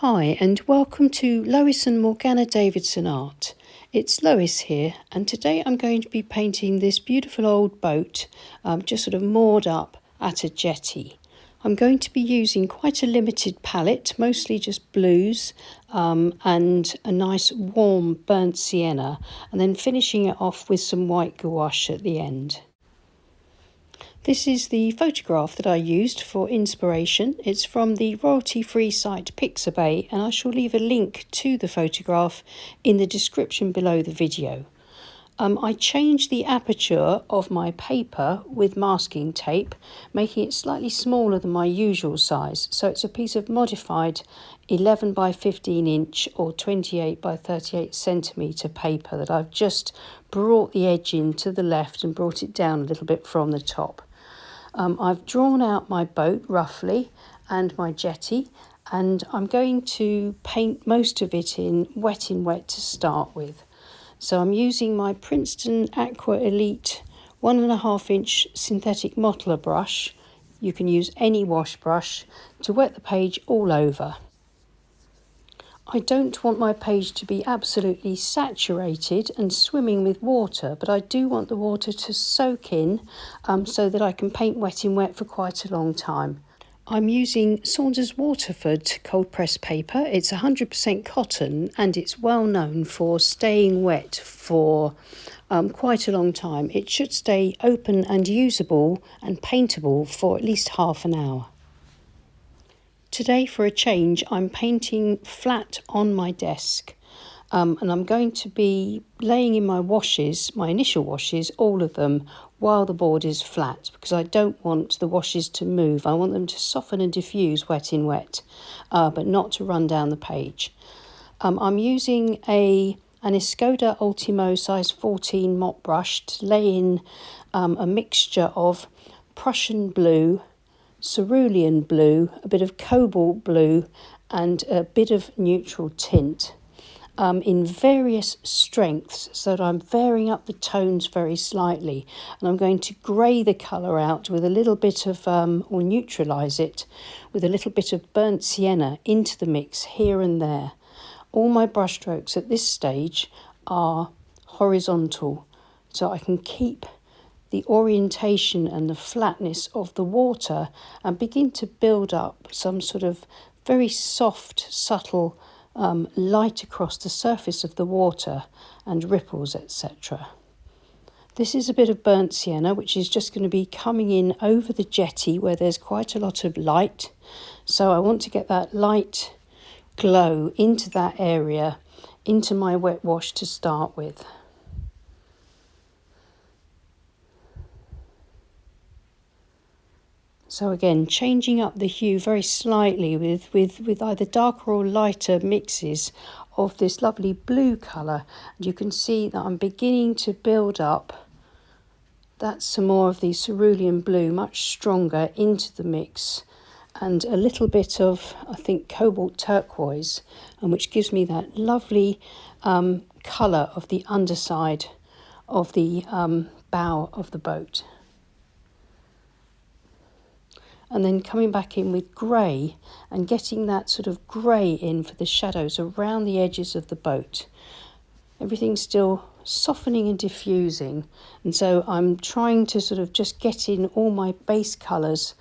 Hi and welcome to Lois and Morgana Davidson Art. It's Lois here, and today I'm going to be painting this beautiful old boat just sort of moored up at a jetty. I'm going to be using quite a limited palette, mostly just blues and a nice warm burnt sienna, and then finishing it off with some white gouache at the end. This is the photograph that I used for inspiration. It's from the royalty-free site Pixabay, and I shall leave a link to the photograph in the description below the video. I changed the aperture of my paper with masking tape, making it slightly smaller than my usual size. So it's a piece of modified 11 by 15 inch or 28 by 38 centimetre paper that I've just brought the edge in to the left and brought it down a little bit from the top. I've drawn out my boat roughly and my jetty, and I'm going to paint most of it in wet to start with. So I'm using my Princeton Aqua Elite 1.5 inch synthetic modeler brush. You can use any wash brush to wet the page all over. I don't want my page to be absolutely saturated and swimming with water, but I do want the water to soak in so that I can paint wet for quite a long time. I'm using Saunders Waterford cold press paper. It's 100% cotton and it's well known for staying wet for quite a long time. It should stay open and usable and paintable for at least half an hour. Today, for a change, I'm painting flat on my desk, and I'm going to be laying in my washes, my initial washes, all of them, while the board is flat, because I don't want the washes to move. I want them to soften and diffuse wet, but not to run down the page. I'm using an Escoda Ultimo size 14 mop brush to lay in a mixture of Prussian blue, cerulean blue, a bit of cobalt blue and a bit of neutral tint in various strengths, so that I'm varying up the tones very slightly, and I'm going to grey the colour out with a little bit of or neutralise it with a little bit of burnt sienna into the mix here and there. All my brush strokes at this stage are horizontal, so I can keep the orientation and the flatness of the water and begin to build up some sort of very soft, subtle light across the surface of the water and ripples, etc. This is a bit of burnt sienna, which is just going to be coming in over the jetty where there's quite a lot of light. So I want to get that light glow into that area, into my wet wash to start with. So again, changing up the hue very slightly with either darker or lighter mixes of this lovely blue colour. And you can see that I'm beginning to build up. That's some more of the cerulean blue, much stronger, into the mix. And a little bit of, I think, cobalt turquoise, and which gives me that lovely colour of the underside of the bow of the boat. And then coming back in with grey and getting that sort of grey in for the shadows around the edges of the boat. Everything's still softening and diffusing, and so I'm trying to sort of just get in all my base colours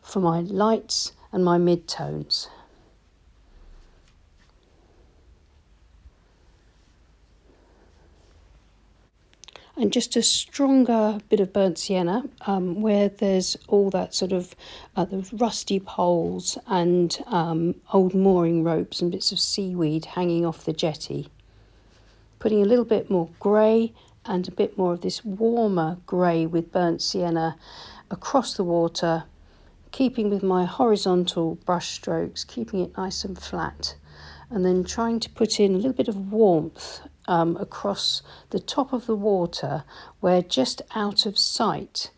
for my lights and my mid-tones. And just a stronger bit of burnt sienna where there's all that sort of the rusty poles and old mooring ropes and bits of seaweed hanging off the jetty. Putting a little bit more grey and a bit more of this warmer grey with burnt sienna across the water, keeping with my horizontal brush strokes, keeping it nice and flat, and then trying to put in a little bit of warmth across the top of the water, where just out of sight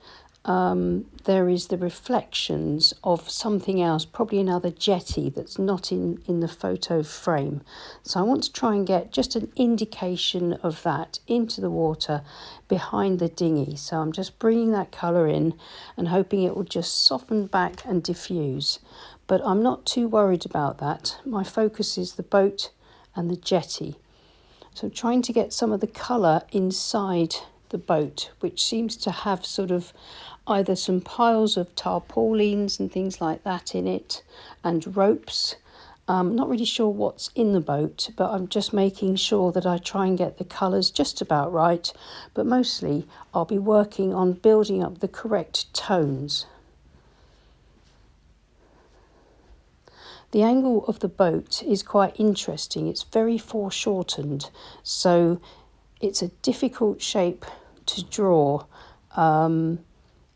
there is the reflections of something else, probably another jetty that's not in the photo frame. So I want to try and get just an indication of that into the water behind the dinghy. So I'm just bringing that colour in and hoping it will just soften back and diffuse. but I'm not too worried about that. My focus is the boat and the jetty. So I'm trying to get some of the colour inside the boat, which seems to have sort of either some piles of tarpaulins and things like that in it, and ropes. Not really sure what's in the boat, but I'm just making sure that I try and get the colours just about right. But mostly I'll be working on building up the correct tones. The angle of the boat is quite interesting. It's very foreshortened, so it's a difficult shape to draw.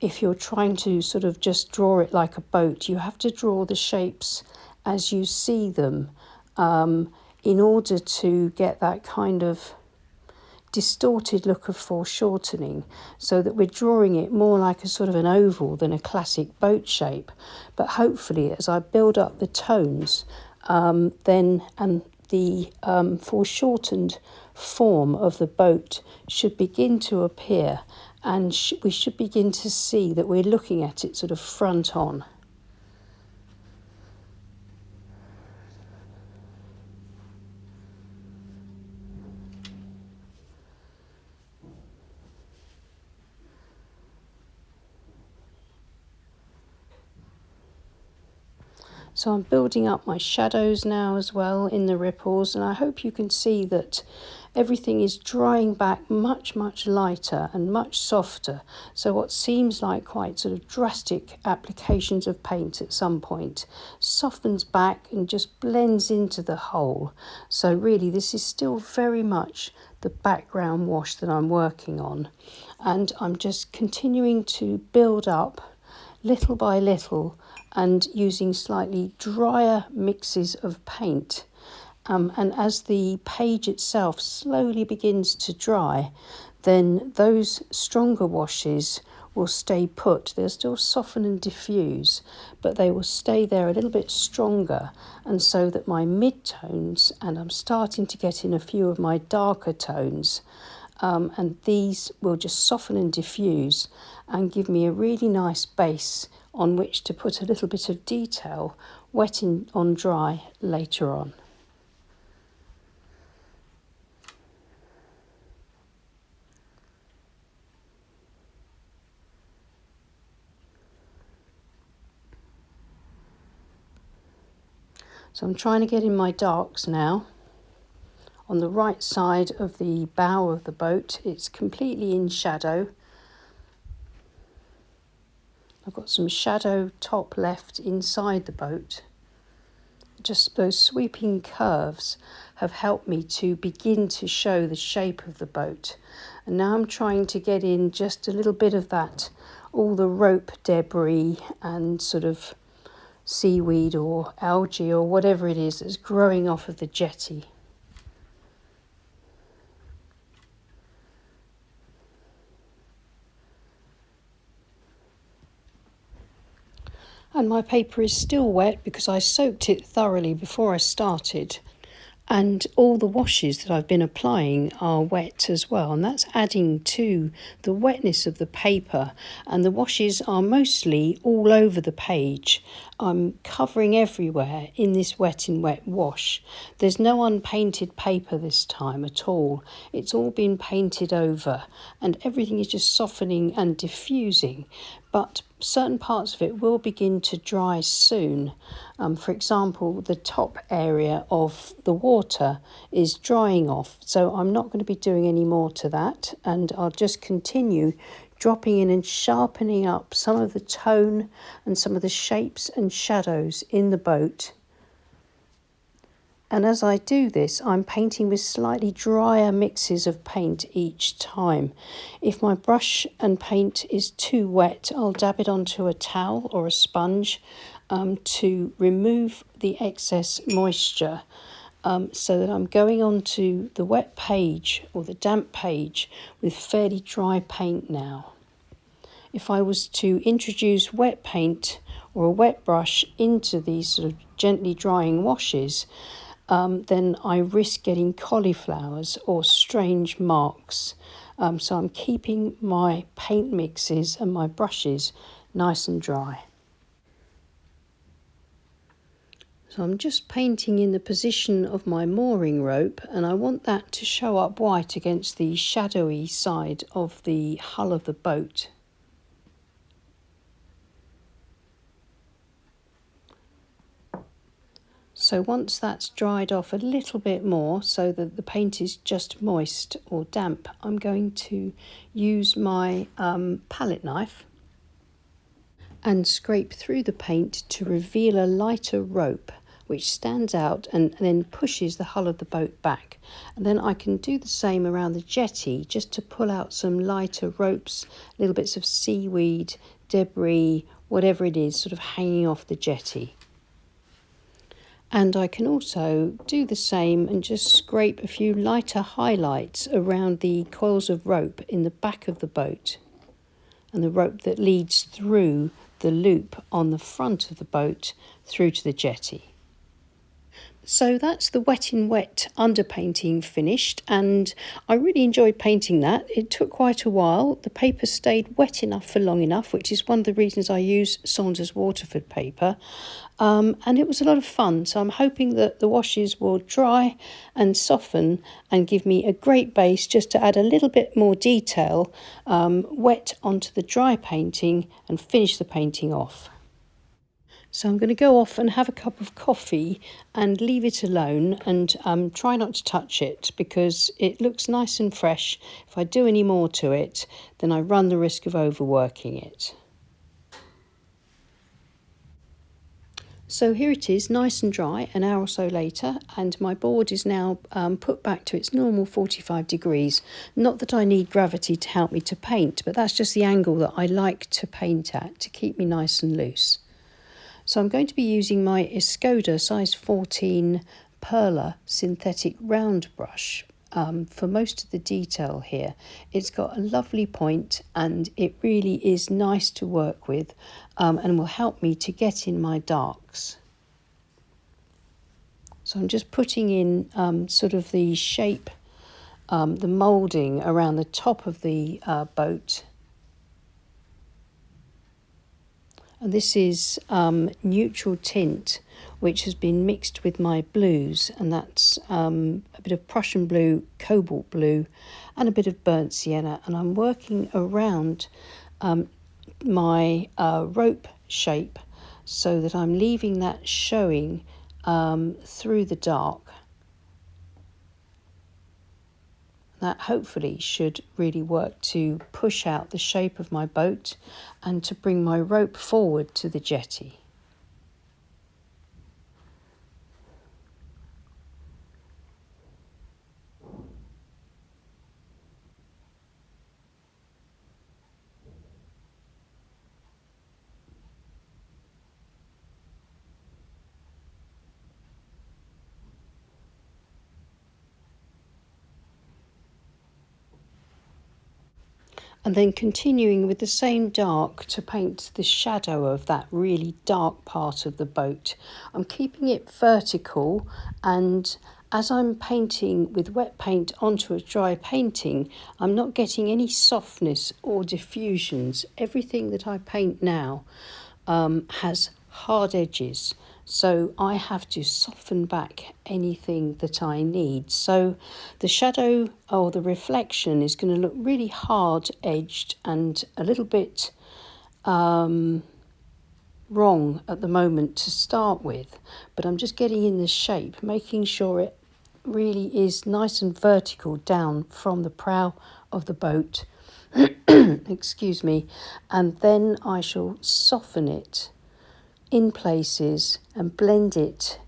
If you're trying to sort of just draw it like a boat, you have to draw the shapes as you see them in order to get that kind of distorted look of foreshortening, so that we're drawing it more like a sort of an oval than a classic boat shape. But hopefully as I build up the tones, then the foreshortened form of the boat should begin to appear, and we should begin to see that we're looking at it sort of front on. So I'm building up my shadows now as well in the ripples, and I hope you can see that everything is drying back much lighter and much softer. So what seems like quite sort of drastic applications of paint at some point softens back and just blends into the whole. So really this is still very much the background wash that I'm working on, and I'm just continuing to build up little by little and using slightly drier mixes of paint. And as the page itself slowly begins to dry, then those stronger washes will stay put. They'll still soften and diffuse, but they will stay there a little bit stronger, and so that my mid-tones, and I'm starting to get in a few of my darker tones, and these will just soften and diffuse and give me a really nice base on which to put a little bit of detail, wet on dry later on. So I'm trying to get in my darks now. On the right side of the bow of the boat, it's completely in shadow. I've got some shadow top left inside the boat. Just those sweeping curves have helped me to begin to show the shape of the boat. And now I'm trying to get in just a little bit of that, all the rope debris and sort of seaweed or algae or whatever it is that's growing off of the jetty. And my paper is still wet because I soaked it thoroughly before I started. And all the washes that I've been applying are wet as well, and that's adding to the wetness of the paper. And the washes are mostly all over the page. I'm covering everywhere in this wet in wet wash. There's no unpainted paper this time at all. It's all been painted over, and everything is just softening and diffusing. But certain parts of it will begin to dry soon. For example, the top area of the water is drying off, so I'm not going to be doing any more to that, and I'll just continue dropping in and sharpening up some of the tone and some of the shapes and shadows in the boat. And as I do this, I'm painting with slightly drier mixes of paint each time. If my brush and paint is too wet, I'll dab it onto a towel or a sponge to remove the excess moisture, so that I'm going onto the wet page or the damp page with fairly dry paint now. If I was to introduce wet paint or a wet brush into these sort of gently drying washes, then I risk getting cauliflowers or strange marks. So I'm keeping my paint mixes and my brushes nice and dry. So I'm just painting in the position of my mooring rope, and I want that to show up white against the shadowy side of the hull of the boat. So once that's dried off a little bit more so that the paint is just moist or damp, I'm going to use my palette knife and scrape through the paint to reveal a lighter rope which stands out and then pushes the hull of the boat back. And then I can do the same around the jetty just to pull out some lighter ropes, little bits of seaweed, debris, whatever it is sort of hanging off the jetty. And I can also do the same and just scrape a few lighter highlights around the coils of rope in the back of the boat and the rope that leads through the loop on the front of the boat through to the jetty. So that's the wet in wet underpainting finished, and I really enjoyed painting that. It took quite a while. The paper stayed wet enough for long enough, which is one of the reasons I use Saunders Waterford paper, and it was a lot of fun. So I'm hoping that the washes will dry and soften and give me a great base just to add a little bit more detail wet onto the dry painting and finish the painting off. So I'm going to go off and have a cup of coffee and leave it alone and try not to touch it because it looks nice and fresh. If I do any more to it, then I run the risk of overworking it. So here it is, nice and dry, an hour or so later, and my board is now put back to its normal 45 degrees. Not that I need gravity to help me to paint, but that's just the angle that I like to paint at to keep me nice and loose. So I'm going to be using my Escoda size 14 Perla synthetic round brush for most of the detail here. It's got a lovely point and it really is nice to work with and will help me to get in my darks. So I'm just putting in sort of the shape, the moulding around the top of the boat. And this is neutral tint, which has been mixed with my blues, and that's a bit of Prussian blue, cobalt blue, and a bit of burnt sienna. And I'm working around my rope shape so that I'm leaving that showing through the dark. That hopefully should really work to push out the shape of my boat and to bring my rope forward to the jetty. And then continuing with the same dark to paint the shadow of that really dark part of the boat. I'm keeping it vertical, and as I'm painting with wet paint onto a dry painting, I'm not getting any softness or diffusions. Everything that I paint now has hard edges, so I have to soften back anything that I need. So the shadow or the reflection is going to look really hard edged and a little bit wrong at the moment to start with, but I'm just getting in the shape, making sure it really is nice and vertical down from the prow of the boat. Excuse me, and then I shall soften it in places and blend it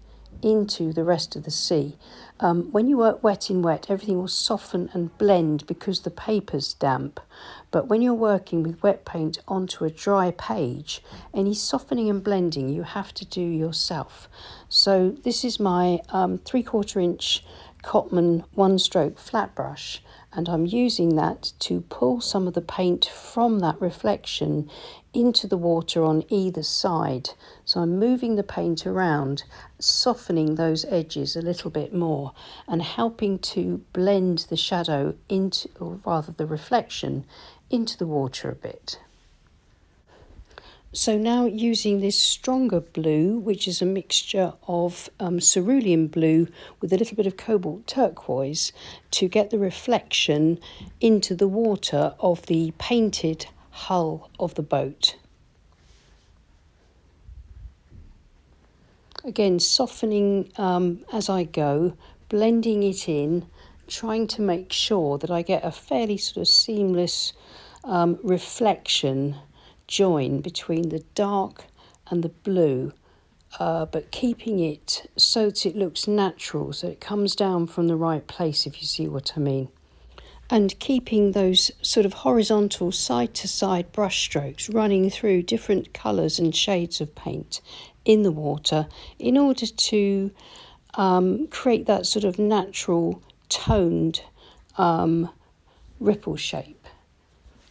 into the rest of the sea. When you work wet in wet, everything will soften and blend because the paper's damp. But when you're working with wet paint onto a dry page, any softening and blending you have to do yourself. So this is my 3/4 inch Cotman 1-stroke flat brush, and I'm using that to pull some of the paint from that reflection into the water on either side. So I'm moving the paint around, softening those edges a little bit more and helping to blend the shadow into, or rather the reflection, into the water a bit. So now using this stronger blue, which is a mixture of cerulean blue with a little bit of cobalt turquoise, to get the reflection into the water of the painted hull of the boat. Again, softening as I go, blending it in, trying to make sure that I get a fairly sort of seamless reflection join between the dark and the blue, but keeping it so that it looks natural, so it comes down from the right place, if you see what I mean. And keeping those sort of horizontal side-to-side brush strokes running through different colours and shades of paint in the water in order to create that sort of natural toned ripple shape.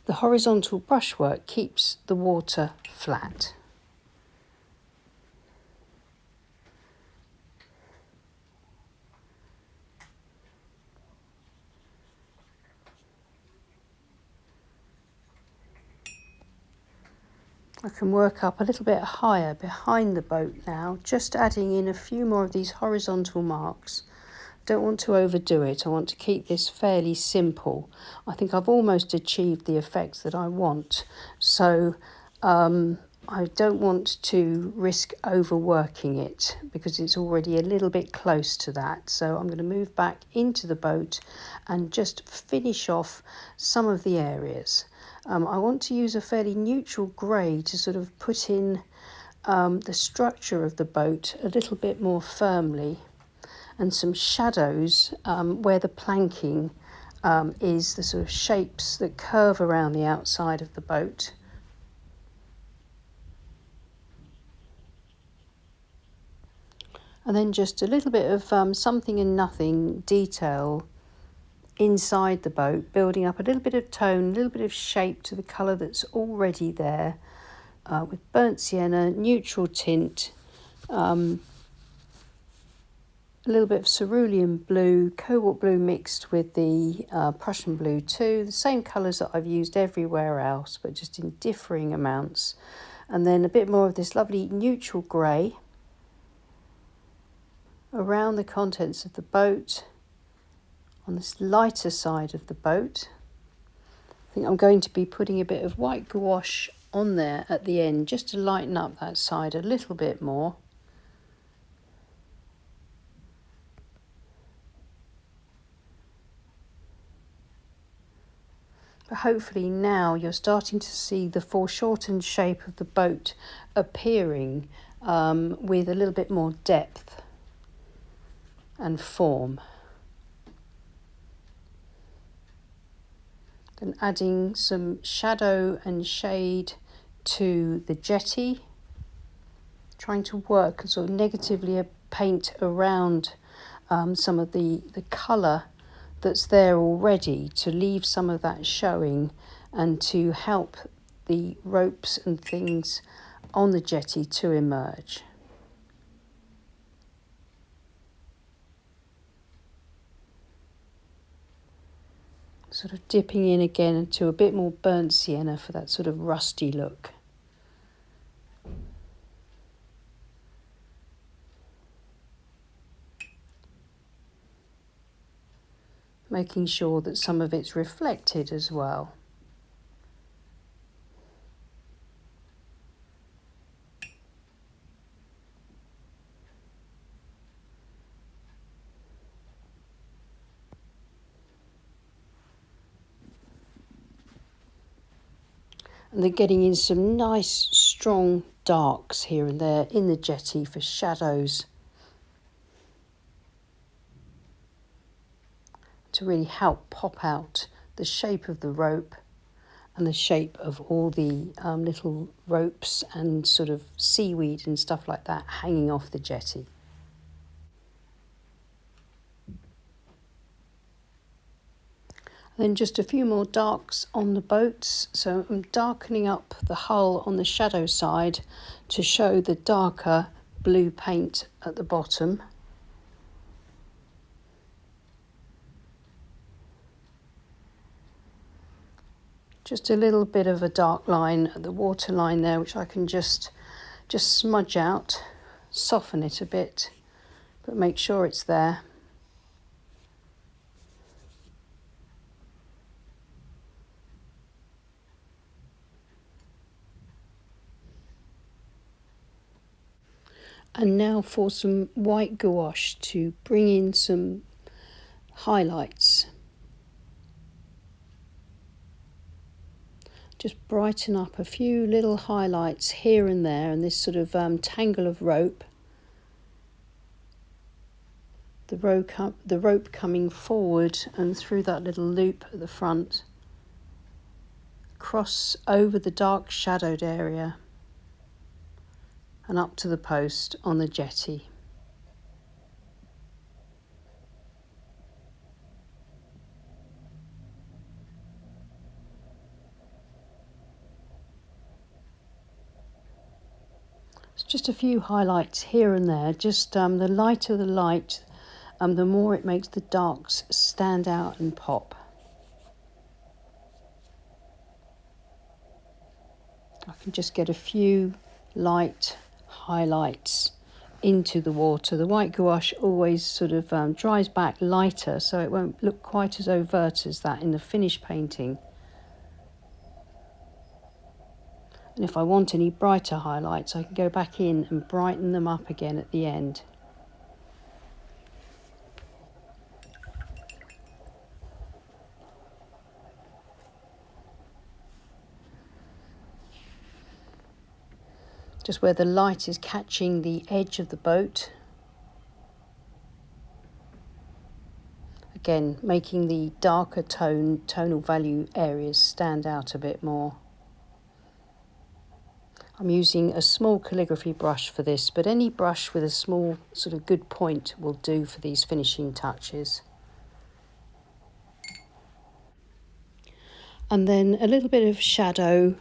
The horizontal brushwork keeps the water flat. I can work up a little bit higher behind the boat now, just adding in a few more of these horizontal marks. Don't want to overdo it. I want to keep this fairly simple. I think I've almost achieved the effects that I want. So I don't want to risk overworking it because it's already a little bit close to that. So I'm going to move back into the boat and just finish off some of the areas. I want to use a fairly neutral grey to sort of put in the structure of the boat a little bit more firmly, and some shadows where the planking is the sort of shapes that curve around the outside of the boat. And then just a little bit of something and nothing detail inside the boat, building up a little bit of tone, a little bit of shape to the colour that's already there, with burnt sienna, neutral tint, a little bit of cerulean blue, cobalt blue mixed with the Prussian blue too, the same colours that I've used everywhere else, but just in differing amounts. And then a bit more of this lovely neutral grey around the contents of the boat, on this lighter side of the boat. I think I'm going to be putting a bit of white gouache on there at the end, just to lighten up that side a little bit more. But hopefully now you're starting to see the foreshortened shape of the boat appearing with a little bit more depth and form. Then adding some shadow and shade to the jetty, trying to work and sort of negatively paint around some of the colour that's there already, to leave some of that showing and to help the ropes and things on the jetty to emerge. Sort of dipping in again into a bit more burnt sienna for that sort of rusty look. Making sure that some of it's reflected as well. And then getting in some nice strong darks here and there in the jetty for shadows, to really help pop out the shape of the rope and the shape of all the little ropes and sort of seaweed and stuff like that hanging off the jetty. Then just a few more darks on the boats. So I'm darkening up the hull on the shadow side to show the darker blue paint at the bottom. Just a little bit of a dark line at the water line there, which I can just smudge out, soften it a bit, but make sure it's there. And now for some white gouache to bring in some highlights. Just brighten up a few little highlights here and there, and this sort of tangle of rope. The rope coming forward and through that little loop at the front. Cross over the dark shadowed area and up to the post on the jetty. It's just a few highlights here and there, just the lighter the light, the more it makes the darks stand out and pop. I can just get a few light highlights into the water. The white gouache always sort of dries back lighter, so it won't look quite as overt as that in the finished painting. And if I want any brighter highlights, I can go back in and brighten them up again at the end. Just where the light is catching the edge of the boat. Again, making the darker tonal value areas stand out a bit more. I'm using a small calligraphy brush for this, but any brush with a small sort of good point will do for these finishing touches. And then a little bit of shadow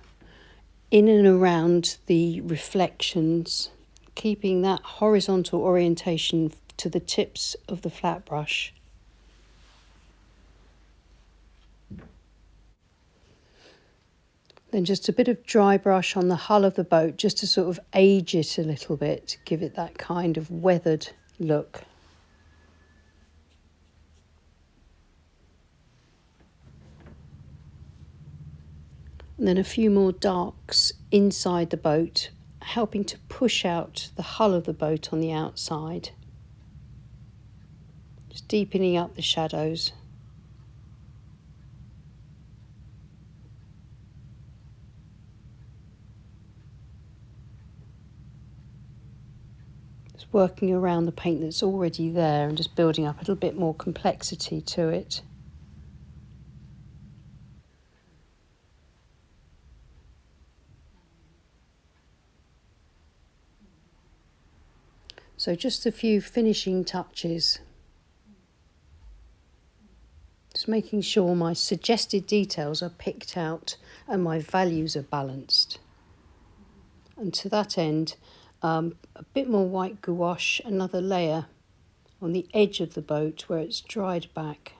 in and around the reflections, keeping that horizontal orientation to the tips of the flat brush. Then just a bit of dry brush on the hull of the boat, just to sort of age it a little bit, give it that kind of weathered look. And then a few more darks inside the boat, helping to push out the hull of the boat on the outside. Just deepening up the shadows. Just working around the paint that's already there and just building up a little bit more complexity to it. So just a few finishing touches. Just making sure my suggested details are picked out and my values are balanced. And to that end, a bit more white gouache, another layer on the edge of the boat where it's dried back.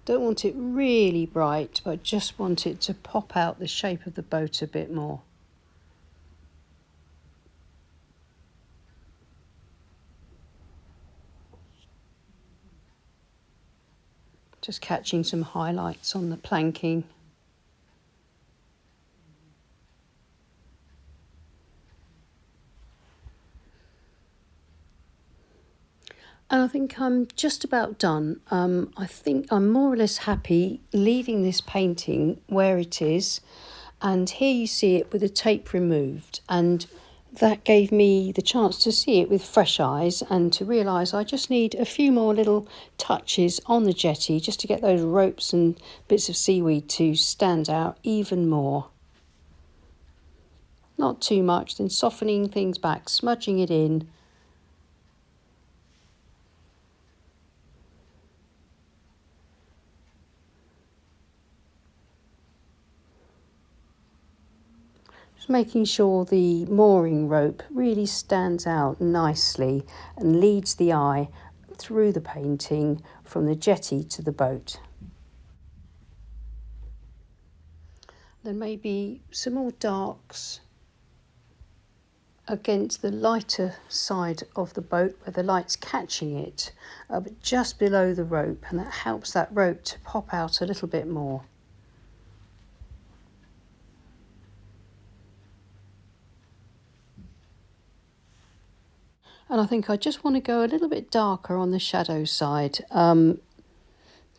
Don't want it really bright, but just want it to pop out the shape of the boat a bit more. Just catching some highlights on the planking. And I think I'm just about done. I think I'm more or less happy leaving this painting where it is. And here you see it with the tape removed. And that gave me the chance to see it with fresh eyes and to realise I just need a few more little touches on the jetty just to get those ropes and bits of seaweed to stand out even more. Not too much, then softening things back, smudging it in. Making sure the mooring rope really stands out nicely and leads the eye through the painting from the jetty to the boat. Then maybe some more darks against the lighter side of the boat where the light's catching it, but just below the rope, and that helps that rope to pop out a little bit more. And I think I just want to go a little bit darker on the shadow side,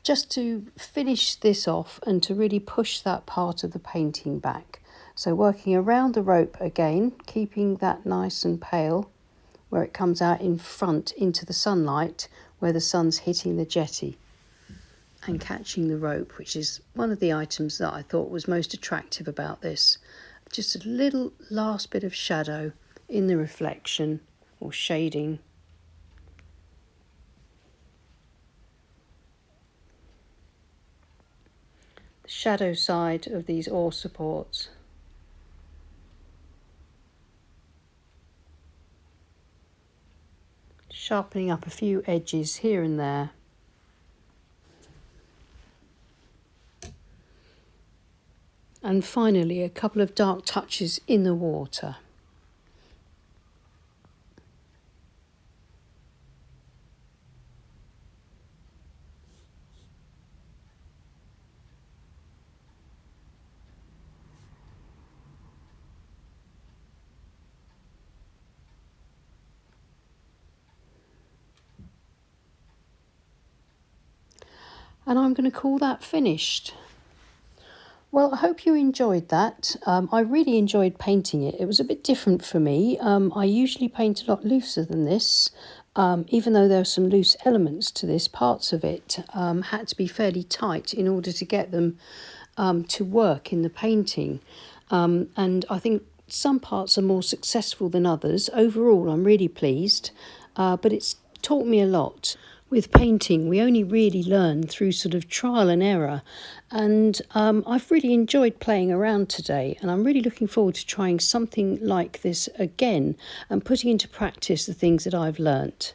just to finish this off and to really push that part of the painting back. So working around the rope again, keeping that nice and pale where it comes out in front into the sunlight where the sun's hitting the jetty, and catching the rope, which is one of the items that I thought was most attractive about this. Just a little last bit of shadow in the reflection or shading. The shadow side of these oar supports. Sharpening up a few edges here and there. And finally, a couple of dark touches in the water. And I'm going to call that finished. Well, I hope you enjoyed that. I really enjoyed painting it. It was a bit different for me. I usually paint a lot looser than this, even though there are some loose elements to this. Parts of it had to be fairly tight in order to get them to work in the painting. And I think some parts are more successful than others. Overall, I'm really pleased, but it's taught me a lot. With painting, we only really learn through sort of trial and error, and I've really enjoyed playing around today, and I'm really looking forward to trying something like this again and putting into practice the things that I've learnt.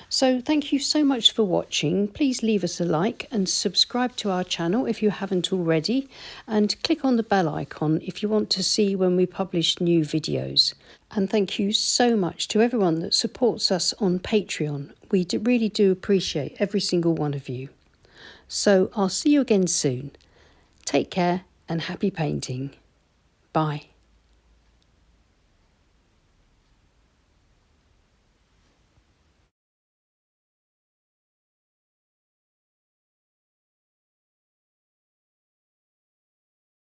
So thank you so much for watching. Please leave us a like and subscribe to our channel if you haven't already, and click on the bell icon if you want to see when we publish new videos. And thank you so much to everyone that supports us on Patreon. We really do appreciate every single one of you. So I'll see you again soon. Take care and happy painting. Bye.